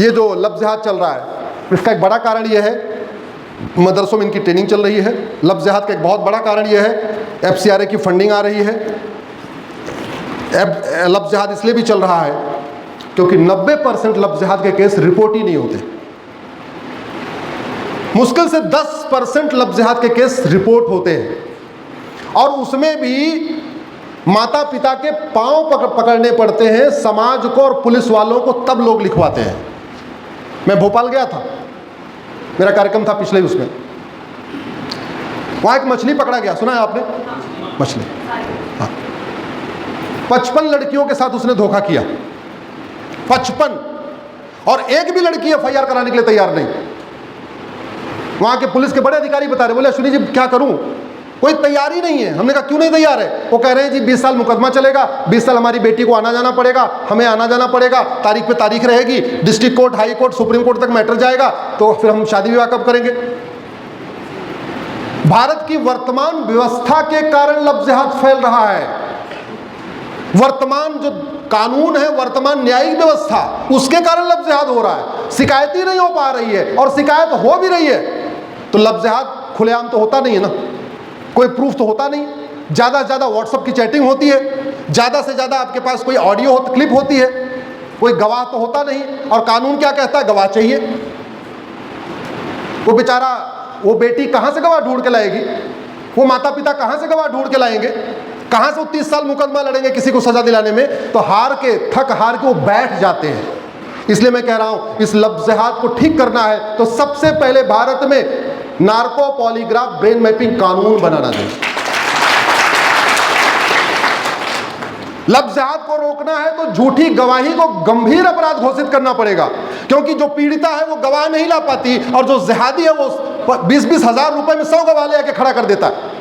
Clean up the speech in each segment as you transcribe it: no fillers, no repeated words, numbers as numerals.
ये जो लफ्ज़ जिहाद चल रहा है, इसका एक बड़ा कारण ये है मदरसों में इनकी ट्रेनिंग चल रही है। लफ्ज़ जिहाद का एक बहुत बड़ा कारण ये है FCRA की फंडिंग आ रही है। लफ्ज़ जिहाद इसलिए भी चल रहा है क्योंकि 90% लफ्ज़ जिहाद के केस रिपोर्ट ही नहीं होते। मुश्किल से 10% लफ्ज़ जिहाद के केस रिपोर्ट होते हैं, और उसमें भी माता पिता के पांव पकड़ने पड़ते हैं समाज को और पुलिस वालों को, तब लोग लिखवाते हैं। मैं भोपाल गया था, मेरा कार्यक्रम था पिछले, उसमें वहां एक मछली पकड़ा गया, सुना है आपने? मछली, हाँ, 55 लड़कियों के साथ उसने धोखा किया, 55, और एक भी लड़की FIR कराने के लिए तैयार नहीं। वहां के पुलिस के बड़े अधिकारी बता रहे, बोले अश्विनी जी क्या करूं, कोई तैयारी नहीं है। हमने कहा क्यों नहीं तैयार है? वो कह रहे हैं जी 20 साल मुकदमा चलेगा, 20 साल हमारी बेटी को आना जाना पड़ेगा, हमें आना जाना पड़ेगा, तारीख पे तारीख रहेगी, district court, high court, supreme court तक मैटर जाएगा, तो फिर हम शादी विवाह कब करेंगे? भारत की वर्तमान व्यवस्था के कारण लफ्ज़ जिहाद फैल रहा है। वर्तमान जो कानून है, वर्तमान न्यायिक व्यवस्था, उसके कारण लफ्ज़ जिहाद हो रहा है। शिकायत ही नहीं हो पा रही है, और शिकायत हो भी रही है तो लफ्ज़ जिहाद खुलेआम तो होता नहीं है ना, कोई प्रूफ तो होता नहीं। ज़्यादा से ज़्यादा व्हाट्सएप की चैटिंग होती है, ज़्यादा से ज़्यादा आपके पास कोई ऑडियो क्लिप होती है, कोई गवाह तो होता नहीं। और कानून क्या कहता है? गवाह चाहिए। वो बेचारा, वो बेटी कहाँ से गवाह ढूंढ के लाएगी? वो माता पिता कहाँ से गवाह ढूंढ के लाएंगे? कहाँ से वो 30 साल मुकदमा लड़ेंगे किसी को सजा दिलाने में? तो हार के वो बैठ जाते हैं। इसलिए मैं कह रहा हूँ, इस लफ्ज़ जिहाद को ठीक करना है तो सबसे पहले भारत में नार्को पॉलीग्राफ ब्रेन मैपिंग कानून बनाना चाहिए। लफ्ज़ जिहाद को रोकना है तो झूठी गवाही को गंभीर अपराध घोषित करना पड़ेगा, क्योंकि जो पीड़िता है वो गवाह नहीं ला पाती, और जो जिहादी है वो 20-20 हजार रुपए में 100 गवाह ले आके खड़ा कर देता है।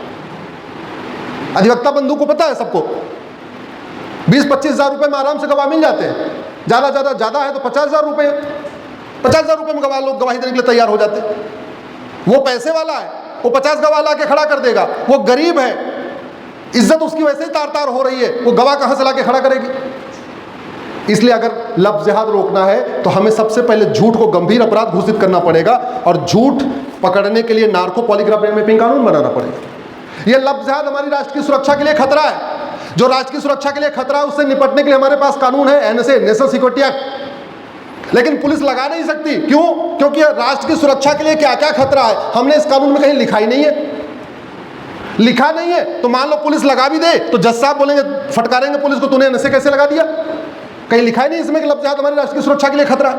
अधिवक्ता बंधु को पता है सबको, 20-25 हजार रुपए में आराम से गवाह मिल जाते हैं। ज्यादा है तो 50 हजार रुपए, 50 हजार रुपए में गवाह लोग गवाही देने के लिए तैयार हो जाते हैं। वो पैसे वाला है, वो 50 गवाह ला के खड़ा कर देगा। वो गरीब है, इज्जत उसकी वैसे ही तार तार हो रही है, वो गवाह कहां से ला के खड़ा करेगी? इसलिए अगर लफ्ज़ जिहाद रोकना है तो हमें सबसे पहले झूठ को गंभीर अपराध घोषित करना पड़ेगा, और झूठ पकड़ने के लिए नार्को पॉलीग्राफ ब्रेन मैपिंग कानून बनाना पड़ेगा। यह लफ्ज़ जिहाद हमारी राष्ट्र की सुरक्षा के लिए खतरा है। जो राष्ट्र की सुरक्षा के लिए खतरा है, उससे निपटने के लिए हमारे पास कानून है, NSA, नेशनल सिक्योरिटी एक्ट। लेकिन पुलिस लगा नहीं सकती, क्यों? क्योंकि राष्ट्र की सुरक्षा के लिए क्या क्या खतरा है हमने इस कानून में कहीं लिखा ही नहीं है। लिखा नहीं है तो मान लो पुलिस लगा भी दे तो जज साहब बोलेंगे, फटकारेंगे पुलिस को, तूने NSA कैसे लगा दिया? कहीं लिखा ही नहीं इसमें कि लफ्ज़ जिहाद हमारी राष्ट्र की सुरक्षा के लिए खतरा है।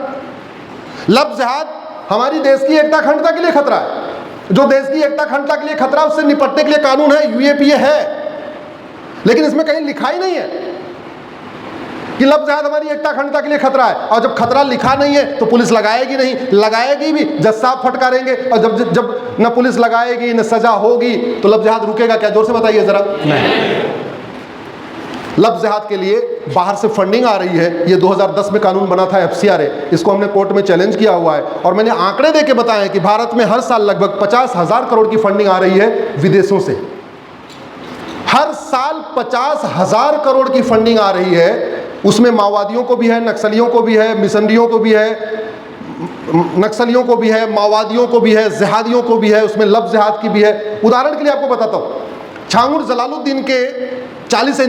लफ्ज़ जिहाद हमारी देश की एकता अखंडता के लिए खतरा है। जो देश की एकता अखंडता के लिए खतरा, उससे निपटने के लिए कानून है, UAPA है, लेकिन इसमें कहीं लिखा ही नहीं है कि लफ्ज़ जिहाद हमारी एकता अखंडता के लिए खतरा है। और जब खतरा लिखा नहीं है तो पुलिस लगाएगी नहीं, लगाएगी भी जज साहब फटकारेंगे, और जब न पुलिस लगाएगी न सजा होगी तो लफ्ज़ जिहाद रुकेगा क्या? जोर से बताइए जरा। नहीं। लफ्ज़ जिहाद के लिए बाहर से फंडिंग आ रही है। ये 2010 में कानून बना था FCRA, इसको हमने कोर्ट में चैलेंज किया हुआ है, और मैंने आंकड़े देके बताए कि भारत में हर साल लगभग 50,000 करोड़ की फंडिंग आ रही है विदेशों से। हर साल 50,000 करोड़ की फंडिंग आ रही है। उसमें माओवादियों को भी है, नक्सलियों को भी है, मिशनरियों को भी है, नक्सलियों को भी है, माओवादियों को भी है, जिहादियों को भी है, उसमें लफ्ज़ जिहाद की भी है। उदाहरण के लिए आपको बताता हूँ, छांगुर जलालुद्दीन के 40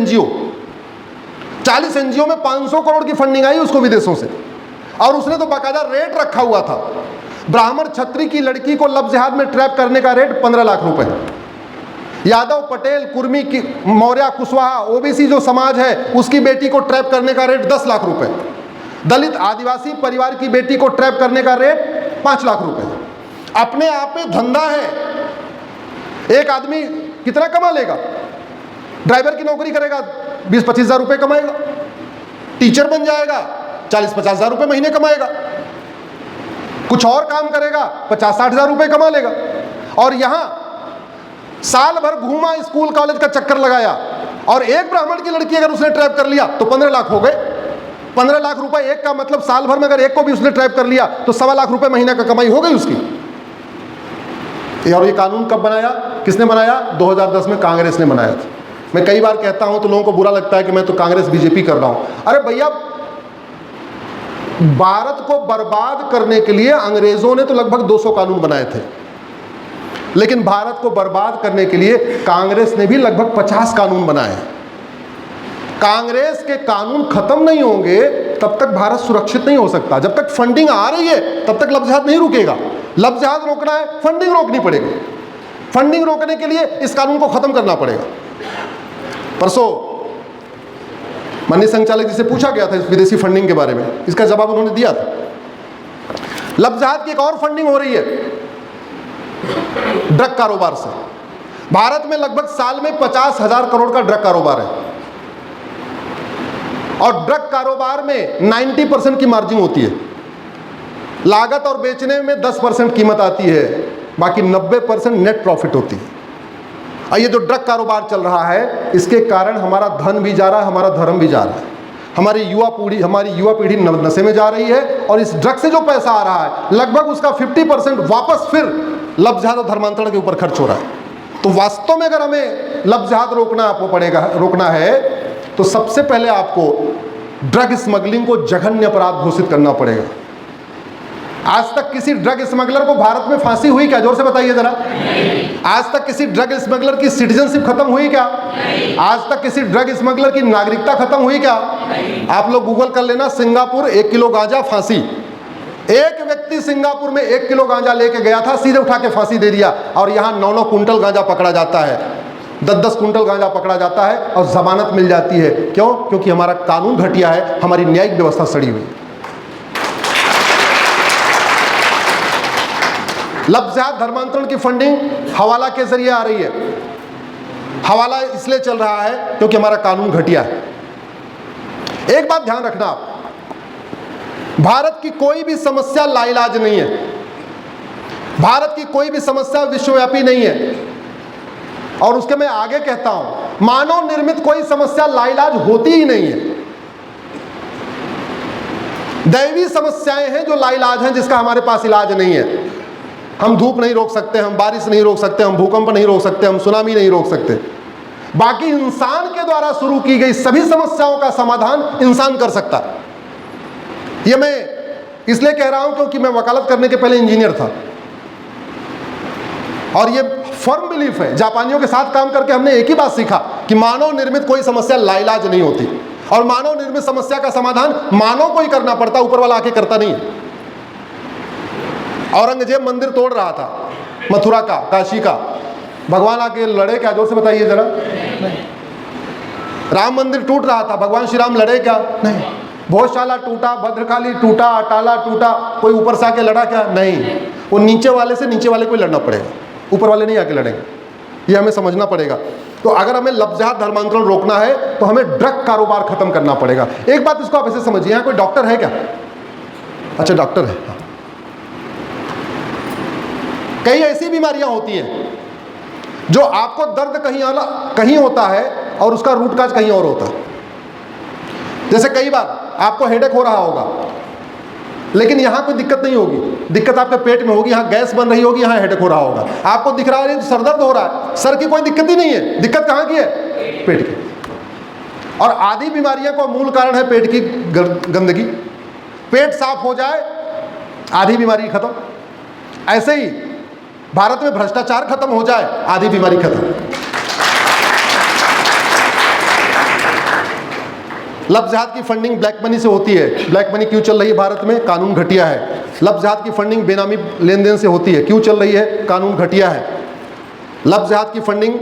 NGO में 500 करोड़ की फंडिंग आई उसको विदेशों से, और उसने तो बाकायदा रेट रखा हुआ था। ब्राह्मण छत्री की लड़की को लफ्ज़ जिहाद में ट्रैप करने का रेट 15 लाख रुपए। यादव, पटेल, कुर्मी, की मौर्य, कुशवाहा, OBC जो समाज है उसकी बेटी को ट्रैप करने का रेट 10 लाख रुपए। दलित आदिवासी परिवार की बेटी को ट्रैप करने का रेट 5 लाख रुपए। अपने आप में धंधा है। एक आदमी कितना कमा लेगा? ड्राइवर की नौकरी करेगा 20-25 हजार रुपये कमाएगा, टीचर बन जाएगा 40-50 हजार रुपये महीने कमाएगा, कुछ और काम करेगा 50-60 हजार रुपये कमा लेगा। और यहाँ साल भर घूमा, स्कूल कॉलेज का चक्कर लगाया, और एक ब्राह्मण की लड़की अगर उसने ट्रैप कर लिया तो 15 लाख हो गए। 15 लाख रुपए एक का मतलब साल भर में अगर एक को भी उसने ट्रैप कर लिया तो 1.25 लाख रुपए महीना का कमाई हो गई उसकी। और ये कानून कब बनाया, किसने बनाया? 2010 में कांग्रेस ने बनाया था। मैं कई बार कहता हूं तो लोगों को बुरा लगता है कि मैं तो कांग्रेस BJP कर रहा हूं। अरे भैया, भारत को बर्बाद करने के लिए अंग्रेजों ने तो लगभग 200 कानून बनाए थे, लेकिन भारत को बर्बाद करने के लिए कांग्रेस ने भी लगभग 50 कानून बनाए। कांग्रेस के कानून खत्म नहीं होंगे तब तक भारत सुरक्षित नहीं हो सकता। जब तक फंडिंग आ रही है तब तक लफ्ज़ जिहाद नहीं रुकेगा। लफ्ज़ जिहाद रोकना है, फंडिंग रोकनी पड़ेगी। फंडिंग रोकने के लिए इस कानून को खत्म करना पड़ेगा। परसों माननीय संचालक जी से पूछा गया था इस विदेशी फंडिंग के बारे में, इसका जवाब उन्होंने दिया था। लफ्ज़ जिहाद की एक और फंडिंग हो रही है ड्रग कारोबार से। भारत में लगभग साल में 50,000 करोड़ का ड्रग कारोबार है, और ड्रग कारोबार में 90% की मार्जिन होती है। लागत और बेचने में 10% कीमत आती है, बाकी 90% नेट प्रॉफिट होती है। और ये जो ड्रग कारोबार चल रहा है, इसके कारण हमारा धन भी जा रहा है, हमारा धर्म भी जा रहा है। हमारी युवा पीढ़ी नशे में जा रही है, और इस ड्रग से जो पैसा आ रहा है लगभग उसका 50% वापस फिर लफ्ज़ जिहाद और धर्मांतरण के ऊपर खर्च हो रहा है। तो वास्तव में अगर हमें लफ्ज़ जिहाद रोकना है तो सबसे पहले आपको ड्रग स्मगलिंग को जघन्य अपराध घोषित करना पड़ेगा। आज तक किसी ड्रग स्मगलर को भारत में फांसी हुई क्या? जोर से बताइए जरा। आज तक किसी ड्रग स्मगलर की सिटीजनशिप खत्म हुई क्या? आज तक किसी ड्रग स्मगलर की नागरिकता खत्म हुई क्या? आप लोग गूगल कर लेना, सिंगापुर 1 किलो गांजा फांसी। एक व्यक्ति सिंगापुर में 1 किलो गांजा लेके गया था, सीधे उठा के फांसी दे दिया। और यहाँ 9-9 कुंटल गांजा पकड़ा जाता है, 10-10 कुंटल गांजा पकड़ा जाता है और जमानत मिल जाती है। क्यों? क्योंकि हमारा कानून घटिया है, हमारी न्यायिक व्यवस्था सड़ी हुई है। लफ्ज़ जिहाद धर्मांतरण की फंडिंग हवाला के जरिए आ रही है। हवाला इसलिए चल रहा है क्योंकि हमारा कानून घटिया है। एक बात ध्यान रखना आप, भारत की कोई भी समस्या लाइलाज नहीं है। भारत की कोई भी समस्या विश्वव्यापी नहीं है। और उसके मैं आगे कहता हूं, मानव निर्मित कोई समस्या लाइलाज होती ही नहीं है। दैवी समस्याएं हैं जो लाइलाज हैं, जिसका हमारे पास इलाज नहीं है। हम धूप नहीं रोक सकते, हम बारिश नहीं रोक सकते, हम भूकंप नहीं रोक सकते, हम सुनामी नहीं रोक सकते। बाकी इंसान के द्वारा शुरू की गई सभी समस्याओं का समाधान इंसान कर सकता है। यह मैं इसलिए कह रहा हूं क्योंकि मैं वकालत करने के पहले इंजीनियर था, और ये फर्म बिलीफ है, जापानियों के साथ काम करके हमने एक ही बात सीखा कि मानव निर्मित कोई समस्या लाइलाज नहीं होती, और मानव निर्मित समस्या का समाधान मानव को ही करना पड़ता, ऊपर वाला आके करता नहीं है। औरंगजेब मंदिर तोड़ रहा था, मथुरा का, काशी का, भगवान आके लड़े क्या? जोर से बताइए जरा। राम मंदिर टूट रहा था, भगवान श्री राम लड़े क्या? नहीं। भोजशाला टूटा, भद्रकाली टूटा, अटाला टूटा, कोई ऊपर से आके लड़ा क्या? नहीं। वो नीचे वाले से नीचे वाले को लड़ना पड़ेगा, ऊपर वाले नहीं आके लड़ेंगे। ये हमें समझना पड़ेगा। तो अगर हमें लफ्ज़ जिहाद धर्मांतरण रोकना है तो हमें ड्रग कारोबार खत्म करना पड़ेगा। एक बात इसको आप ऐसे समझिए, यहाँ कोई डॉक्टर है क्या? अच्छा, डॉक्टर है। कई ऐसी बीमारियां होती हैं जो आपको दर्द कहीं होता है और उसका रूट काज कहीं और होता है। जैसे कई बार आपको हेडेक हो रहा होगा, लेकिन यहाँ कोई दिक्कत नहीं होगी, दिक्कत आपके पेट में होगी, यहाँ गैस बन रही होगी, यहाँ हेडेक हो रहा होगा। आपको दिख रहा है सर दर्द हो रहा है, सर की कोई दिक्कत ही नहीं है, दिक्कत कहाँ की है? पेट की। और आधी बीमारियों का मूल कारण है पेट की गंदगी। पेट साफ हो जाए, आधी बीमारी खत्म। ऐसे ही भारत में भ्रष्टाचार खत्म हो जाए, आधी बीमारी खत्म। लफ्ज़ जिहाद की फंडिंग ब्लैक मनी से होती है। ब्लैक मनी क्यों चल रही है भारत में? कानून घटिया है। लफ्ज़ जिहाद की फंडिंग बेनामी लेन देन से होती है। क्यों चल रही है? कानून घटिया है। लफ्ज़ जिहाद की फंडिंग,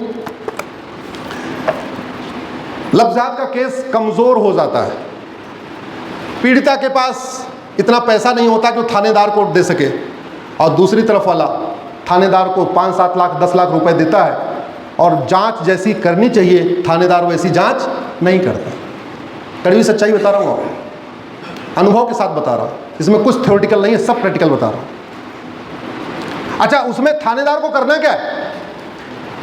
लफ्ज़ जिहाद का केस कमज़ोर हो जाता है। पीड़िता के पास इतना पैसा नहीं होता कि वो थानेदार को दे सके, और दूसरी तरफ वाला थानेदार को 5-7 लाख 10 लाख रुपए देता है, और जांच जैसी करनी चाहिए थानेदार वैसी जांच नहीं करता। कड़वी सच्चाई बता रहा हूँ, अनुभव के साथ बता रहा हूँ, इसमें कुछ थ्योरेटिकल नहीं है, सब प्रैक्टिकल बता रहा हूँ। अच्छा, उसमें थानेदार को करना क्या है?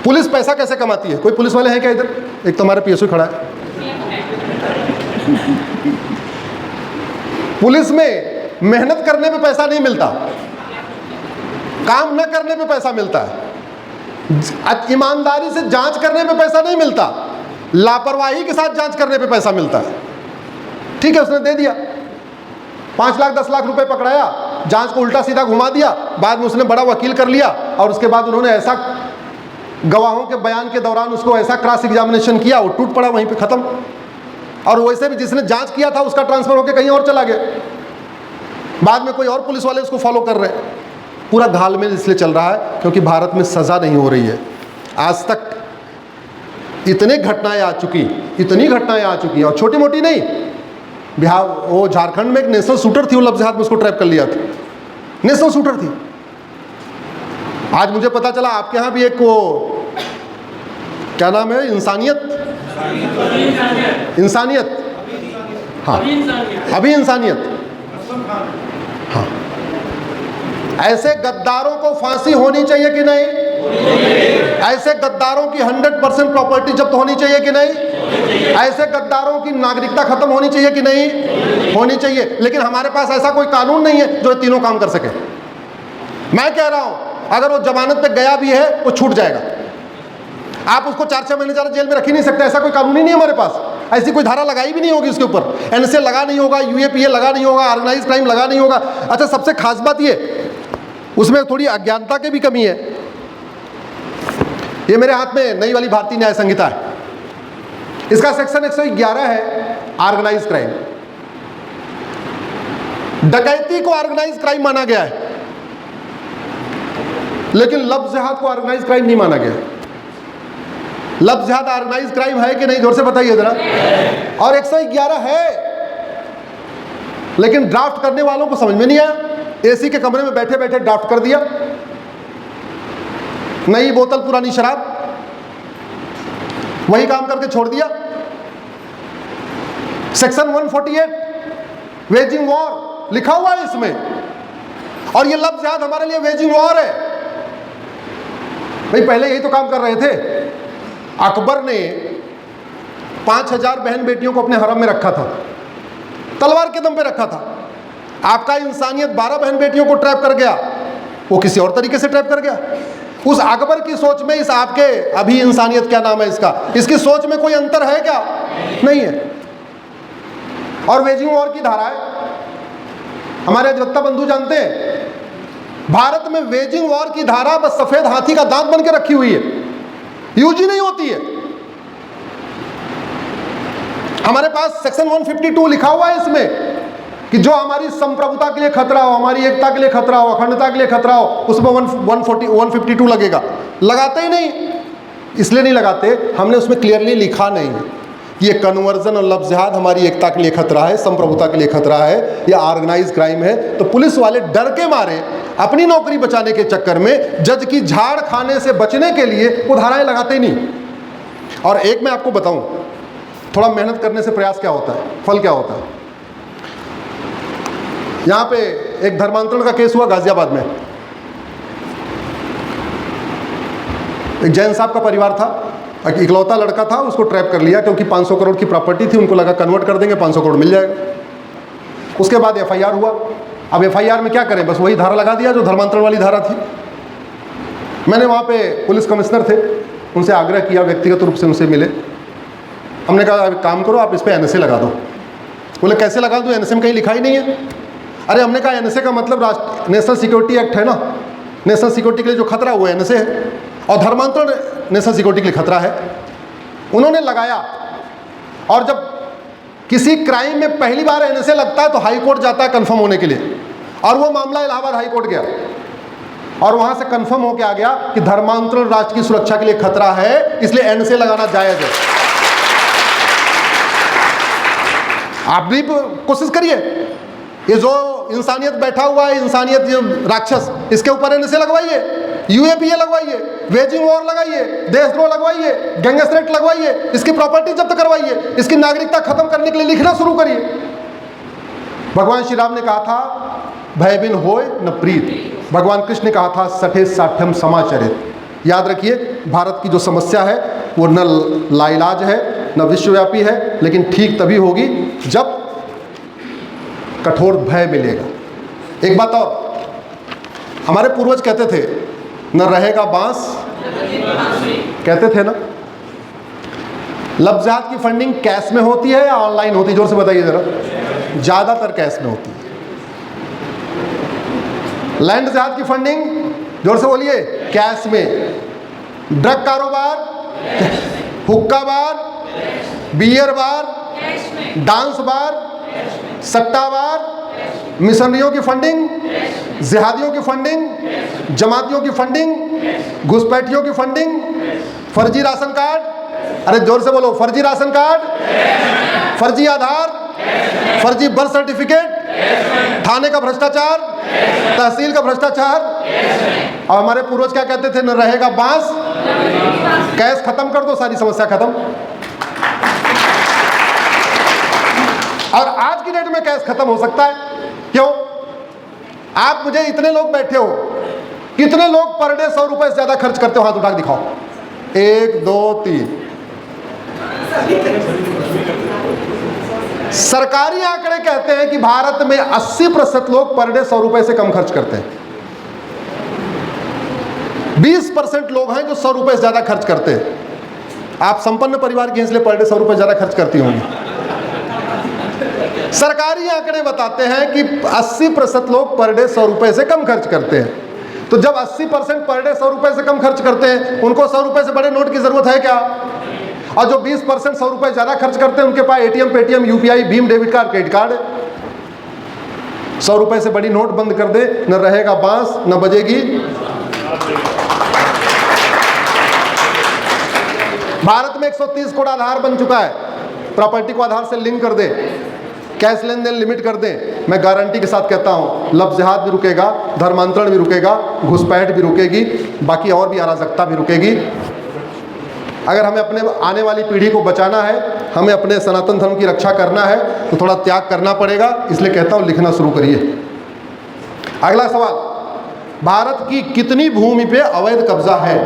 पुलिस पैसा कैसे कमाती है? कोई पुलिस वाले हैं क्या इधर? एक तो हमारे पीएसओ खड़ा है। पुलिस में मेहनत करने पे पैसा नहीं मिलता, काम न करने पे पैसा मिलता है। ईमानदारी से जांच करने पे पैसा नहीं मिलता, लापरवाही के साथ जांच करने पे पैसा मिलता है। ठीक है, उसने दे दिया, 5 लाख 10 लाख रुपए पकड़ाया, जांच को उल्टा सीधा घुमा दिया, बाद में उसने बड़ा वकील कर लिया और उसके बाद उन्होंने ऐसा गवाहों के बयान के दौरान उसको ऐसा क्रॉस एग्जामिनेशन किया, वो टूट पड़ा वहीं पे, खत्म। और वैसे भी जिसने जांच किया था उसका ट्रांसफर होकर कहीं और चला गया, बाद में कोई और पुलिस वाले उसको फॉलो कर रहे हैं। पूरा घालमेल इसलिए चल रहा है क्योंकि भारत में सजा नहीं हो रही है। आज तक इतनी घटनाएं आ चुकी, और छोटी मोटी नहीं। बिहार, वो झारखंड में एक नेशनल शूटर थी, वो लफ्ज़ हाथ में उसको ट्रैप कर लिया था, नेशनल शूटर थी। आज मुझे पता चला आपके यहाँ भी एक, वो क्या नाम है, इंसानियत, हाँ, अभी इंसानियत, हाँ। ऐसे गद्दारों को फांसी होनी चाहिए कि नहीं? ऐसे गद्दारों की 100% प्रॉपर्टी जब्त होनी चाहिए कि नहीं? ऐसे गद्दारों की नागरिकता खत्म होनी चाहिए कि नहीं? होनी चाहिए। लेकिन हमारे पास ऐसा कोई कानून नहीं है जो तीनों काम कर सके। मैं कह रहा हूं अगर वो जमानत पे गया भी है वो छूट जाएगा, आप उसको 4-6 महीने ज़्यादा जेल में रख ही नहीं सकते। ऐसा कोई कानून ही नहीं है हमारे पास, ऐसी कोई धारा लगाई भी नहीं होगी उसके ऊपर, एनएसए लगा नहीं होगा, यूएपीए लगा नहीं होगा, ऑर्गेनाइज क्राइम लगा नहीं होगा। अच्छा, सबसे खास बात ये, उसमें थोड़ी अज्ञानता की भी कमी है। ये मेरे हाथ में नई वाली भारतीय न्याय संहिता है, इसका सेक्शन 111 है ऑर्गेनाइज क्राइम। डकैती को ऑर्गेनाइज क्राइम माना गया है, लेकिन लफ्ज़ जिहाद को ऑर्गेनाइज क्राइम नहीं माना गया। लफ्ज़ जिहाद ऑर्गेनाइज क्राइम है कि नहीं, जोर से बताइए जरा। और 111 है, लेकिन ड्राफ्ट करने वालों को समझ में नहीं आया। एसी के कमरे में बैठे बैठे ड्राफ्ट कर दिया, नई बोतल पुरानी शराब, वही काम करके छोड़ दिया। सेक्शन 148 वेजिंग वॉर लिखा हुआ है इसमें, और ये लफ्ज़ जिहाद हमारे लिए वेजिंग वॉर है। भाई पहले यही तो काम कर रहे थे। अकबर ने 5000 बहन बेटियों को अपने हरम में रखा था, तलवार के दम पे रखा था। आपका इंसानियत 12 बहन बेटियों को ट्रैप कर गया, वो किसी और तरीके से ट्रैप कर गया। उस अकबर की सोच में इस आपके अभी इंसानियत क्या नाम है इसका, इसकी सोच में कोई अंतर है क्या? नहीं है। और वेजिंग वॉर की धारा है, हमारे अधिवक्ता बंधु जानते हैं, भारत में वेजिंग वॉर की धारा बस सफेद हाथी का दांत बन के रखी हुई है, यूज ही नहीं होती है। हमारे पास सेक्शन 152 लिखा हुआ है इसमें कि जो हमारी संप्रभुता के लिए खतरा हो, हमारी एकता के लिए खतरा हो, अखंडता के लिए खतरा हो, उसमें 152 लगेगा। लगाते ही नहीं, इसलिए नहीं लगाते, हमने उसमें क्लियरली लिखा नहीं कि ये कन्वर्जन और लफ्ज़ जिहाद हमारी एकता के लिए खतरा है, संप्रभुता के लिए खतरा है, या ऑर्गेनाइज क्राइम है। तो पुलिस वाले डर के मारे अपनी नौकरी बचाने के चक्कर में जज की झाड़ खाने से बचने के लिए वो धाराएं लगाते ही नहीं। और एक मैं आपको बताऊं, थोड़ा मेहनत करने से प्रयास क्या होता है, फल क्या होता है। यहाँ पे एक धर्मांतरण का केस हुआ गाजियाबाद में। एक जैन साहब का परिवार था, एक इकलौता लड़का था, उसको ट्रैप कर लिया क्योंकि 500 करोड़ की प्रॉपर्टी थी, उनको लगा कन्वर्ट कर देंगे 500 करोड़ मिल जाएगा। उसके बाद एफआईआर हुआ। अब एफआईआर में क्या करें, बस वही धारा लगा दिया जो धर्मांतरण वाली धारा थी। मैंने वहाँ पे पुलिस कमिश्नर थे, उनसे आग्रह किया, व्यक्तिगत रूप से उनसे मिले। हमने कहा काम करो, आप इस पर एनएसए लगा दो। बोले कैसे लगा दूँ, एनएसए में कहीं लिखा ही नहीं है। अरे हमने कहा एनएसए का मतलब नेशनल सिक्योरिटी एक्ट है ना, नेशनल सिक्योरिटी के लिए जो खतरा है वो एनएसए है, और धर्मांतरण नेशनल सिक्योरिटी के लिए खतरा है। उन्होंने लगाया, और जब किसी क्राइम में पहली बार एनएसए लगता है तो हाई कोर्ट जाता है कंफर्म होने के लिए, और वो मामला इलाहाबाद हाई कोर्ट गया, और वहां से कंफर्म होकर आ गया कि धर्मांतरण राष्ट्र की सुरक्षा के लिए खतरा है, इसलिए एनएसए लगाना जायज है। आप भी कोशिश करिए, ये जो इंसानियत बैठा हुआ है, इंसानियत जो राक्षस, इसके ऊपर एनएसए लगवाइए, यूएपीए लगवाइए, वेजिंग वॉर लगाइए, देशद्रोह लगवाइए, गैंगरेस रेट लगवाइए, इसकी प्रॉपर्टी जब्त करवाइए, इसकी नागरिकता खत्म करने के लिए लिखना शुरू करिए। भगवान श्री राम ने कहा था भय बिन होय न प्रीत, भगवान कृष्ण ने कहा था सठे साठ्यम समाचरित। याद रखिए, भारत की जो समस्या है वो न लाइलाज है, न विश्वव्यापी है, लेकिन ठीक तभी होगी जब कठोर भय मिलेगा। एक बात और, हमारे पूर्वज कहते थे न रहेगा बांस, कहते थे ना। लफ्ज़ जिहाद की फंडिंग कैश में होती है या ऑनलाइन होती है, जोर से बताइए जरा। ज़्यादातर कैश में होती है। लैंड जिहाद की फंडिंग, जोर से बोलिए, कैश में। ड्रग कारोबार, हुक्का बार, बियर बार, डांस बार, सट्टा बार, मिशनरियों की फंडिंग, जिहादियों की फंडिंग, जमातियों की फंडिंग, घुसपैठियों की फंडिंग, फर्जी राशन कार्ड, अरे जोर से बोलो, फर्जी राशन कार्ड, फर्जी आधार, फर्जी बर्थ सर्टिफिकेट, थाने का भ्रष्टाचार, तहसील का भ्रष्टाचार। और हमारे पूर्वज क्या कहते थे, न रहेगा बांस। कैश खत्म कर दो, सारी समस्या खत्म। और आज की डेट में कैश खत्म हो सकता है, क्यों? आप मुझे, इतने लोग बैठे हो, कितने लोग पर डे 100 रुपए से ज्यादा खर्च करते हो? हाथ उठा के दिखाओ। 1 2 3। सरकारी आंकड़े कहते हैं कि भारत में 80% लोग पर डे 100 रुपए से कम खर्च करते हैं। 20% लोग हैं जो 100 रुपए से ज्यादा खर्च करते हैं। आप संपन्न परिवार की, इसलिए पर डे 100 रुपए ज्यादा खर्च करती होंगी। सरकारी आंकड़े बताते हैं कि 80% लोग पर डे 100 रुपए से कम खर्च करते हैं। तो जब 80% पर डे 100 रुपए से कम खर्च करते हैं, उनको 100 रुपए से बड़े नोट की जरूरत है क्या? और जो 20% 100 रुपए ज्यादा खर्च करते हैं, उनके पास एटीएम, पेटीएम, यूपीआई, भीम, डेबिट कार्ड, क्रेडिट कार्ड है। 100 रुपए से बड़ी नोट बंद कर दे, न रहेगा बांस, न बजेगी। भारत में 130 करोड़ आधार बन चुका है। प्रॉपर्टी को आधार से लिंक कर दे, कैश लेन देन लिमिट कर दें। मैं गारंटी के साथ कहता हूं, लफ्ज़ जिहाद भी रुकेगा, धर्मांतरण भी रुकेगा, घुसपैठ भी रुकेगी, बाकी और भी अराजकता भी रुकेगी। अगर हमें अपने आने वाली पीढ़ी को बचाना है, हमें अपने सनातन धर्म की रक्षा करना है, तो थोड़ा त्याग करना पड़ेगा। इसलिए कहता हूं, लिखना शुरू करिए। अगला सवाल, भारत की कितनी भूमि पे अवैध कब्जा है?